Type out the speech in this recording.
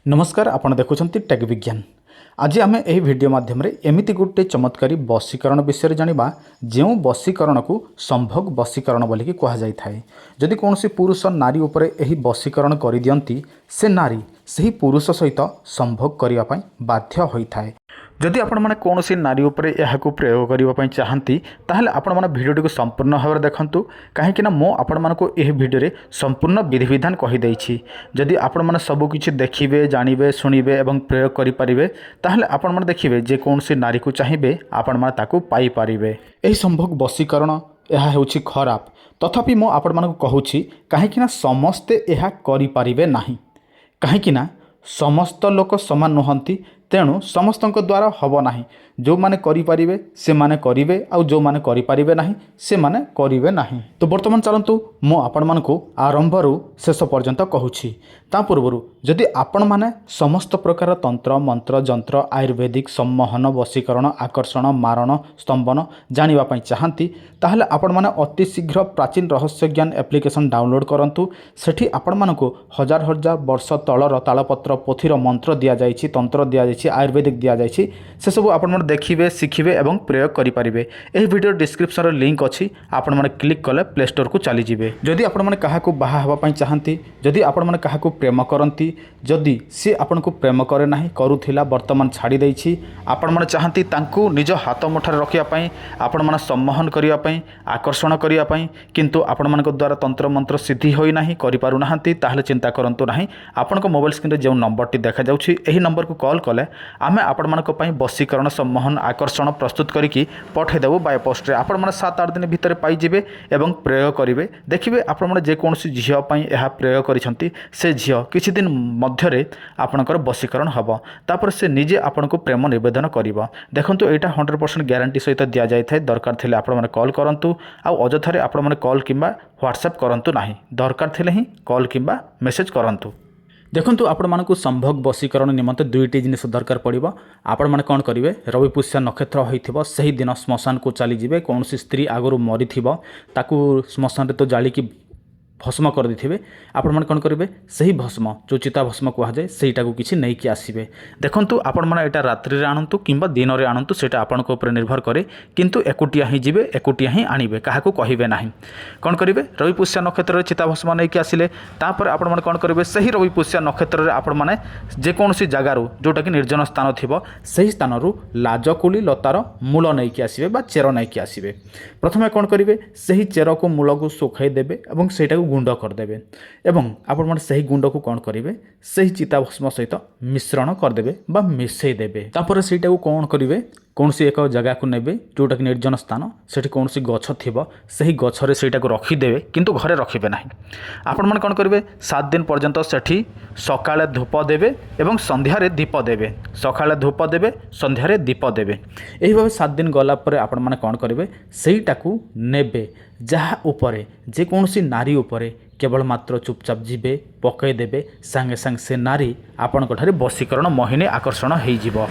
नमस्कार आपण देखुछंती टेक विज्ञान। आज आम यह वीडियो माध्यम एमती गोटे चमत्कारी बशीकरण विषय जानिबा जो बशीकरण को संभोग बशीकरण बोलिकी कह जाय थाए। जदि कौन पुरुष नारी उपरे एही बशीकरण कर दियंती से नारी सही पुरुष सहित संभोग करने पई बाध्य होई थाए। जदि आपण माने कौन नारी उपरे यहाकू प्रयोग करने चाहती ताहले आपण माने भिडियोटी को संपूर्ण भाव में देखंतु कहीं मो आपण मानको एही भिडियो रे संपूर्ण विधि विधान कहि देइछि। जदि आपण माने सब किछि देखिबे जानिबे सुनिबे एवं प्रयोग करि परिबे ताहले आपण माने देखिबे जे कौन नारी को चाहिए आपण माने ताकू पाई परिबे। एही संभोग बशीकरण यह हेउछि खराब, तथापि मो आपण मानको कहूछि कहीं समस्ते यह करि परिबे नाही। कहीं समस्त लोक समान नुहंती, तेणु समस्त द्वारा हब नाही। जो माने करि परिबे से माने करिवे आउ जो माने करि परिबे नाही से माने करिवे नाही। तो वर्तमान चलंतु मो आपण मानको आरंभरू शेष पर्यंत कहूछि। ता पूर्वरु जदि आपण माने समस्त प्रकार तंत्र मंत्र जंत्र आयुर्वेदिक सम्मोहन वशीकरण आकर्षण मारण स्तंभन जानिबा पई चाहंती ताहले आपण माने अति शीघ्र प्राचीन रहस्य ज्ञान एप्लिकेशन डाउनलोड करंतु। सेठी आपण मानको हजार हजार वर्ष तलर तालपत्र पोथीर मंत्र दिया जाइछि, तंत्र दिया जाइछि, आयुर्वेदिक दिया जाइछि। से सब आपण माने देखिबे शिखिबे एवं प्रयोग करि परिबे। एही वीडियो डिस्क्रिप्शन रे लिंक अछि, आपण माने क्लिक कले प्ले स्टोर को चली जिवे। जदि आपण माने काहाकू बाहा हबा पई चाहंती, जदि आपण माने काहाकू प्रेम करंती, जदि से आपण को प्रेम करे नाही करूथिला वर्तमान छाड़ी दैछि, आपण माने चाहंती तांकू निज हाथ मुठारे रखिया पई, आपण माने सम्मोहन करिया पई, आकर्षण करिया पई, किंतु आपण मानक द्वारा तंत्र मंत्र सिद्धि होई नाही करि पारु नाहंती ताहले चिंता करंतु नाही। आपण को मोबाइल स्क्रीन रे जे नंबरटी देखा जाउछि एही नंबर को कॉल कले आमे आपण मानक पई बशीकरण सम्मोहन आकर्षण प्रस्तुत करिकी पठे देबो बाय पोस्ट रे। आपण माने 7-8 दिन भितर पाई जिवे एवं प्रयोग करिवे। देखिबे आपण माने जे कोनसी झियो पई एहा प्रयोग करिसंती से झियो किछि दिन मध्यरे आपणकर बशीकरण हबो। तापर से निजे आपनको प्रेम निवेदन करिवो। देखंतु एटा 100% ग्यारंटी सहित दिया जाय थाए। दरकार थिले आपण माने कॉल करंतु, आ अजथारे आपण माने कॉल किंबा व्हाट्सएप करंतु नाही। दरकार थिले ही कॉल किंबा मेसेज करंतु। देखंतु आपण मानकु संभोग बशीकरण निमंते दुईटी जिनिस दरकार पड़िबो। आपण माने कोन करिवे, रवि पुष्या नक्षत्र होइथिबो सही दिन श्मशान को चली जिवे। कोनसी स्त्री आगरु मरिथिबो ताकू श्मशान रे तो जाली की भस्म कर देथिबे। आपण माने कोन करिवे, सही भस्म जो चिता भस्म कहा जाए सेटा को किछि नै कि आसीबे। देखंतु आपण माने एटा रात्रि रे आनंतु किंबा दिन रे आनंतु सेटा आपण को ऊपर निर्भर करे, किंतु एकुटिया ही जिवे एकुटिया ही आनिबे, काहा को कहिबे नाही। कोन करिवे, रवि पुष्या नक्षत्र रे चिता भस्म नै कि आसिले तापर आपण माने कोन करिवे, सही रवि पुष्या नक्षत्र रे आपण माने जे कोनसी जगारु जोटा कि निर्जन स्थान थिबो सही स्थान रु लाजकुली लतार मूल नै कि आसीबे बा चेर नै कि आसीबे। प्रथमे कोन करिवे, सही चेर को मूल को सुखाई देबे एवं सेटा गुंड करदेवे एवं आपण माने सही गुंड को कौन करिवे, सही चिता भस्म सहित मिश्रण करदेवे बा मिसई देबे। तापर सेटा को कौन करिवे, कौन सी एक जगह को नेबे जोटा कि निर्जन स्थान, सेठी कौन सी गछ थिबो सही गछरे सेटा को रखिदेवे, किंतु घरे रखिबे नाही। आपण माने कौन करिवे, 7 दिन पर्यंत सेठी सकाळे धूप देबे एवं संध्यारे दीप देबे। सकाळे धूप देबे संध्यारे दीप देबे। एही भाबे 7 दिन गला परे आपण माने कौन करिवे, सेहीटा को नेबे जहा उपरे जे कौनसी नारी उपरे केवल मात्र चुपचाप जीवे पकई देबे, सांगे सांगे से नारी आपण ठारे बशीकरण मोहिनी आकर्षण होई जिवो।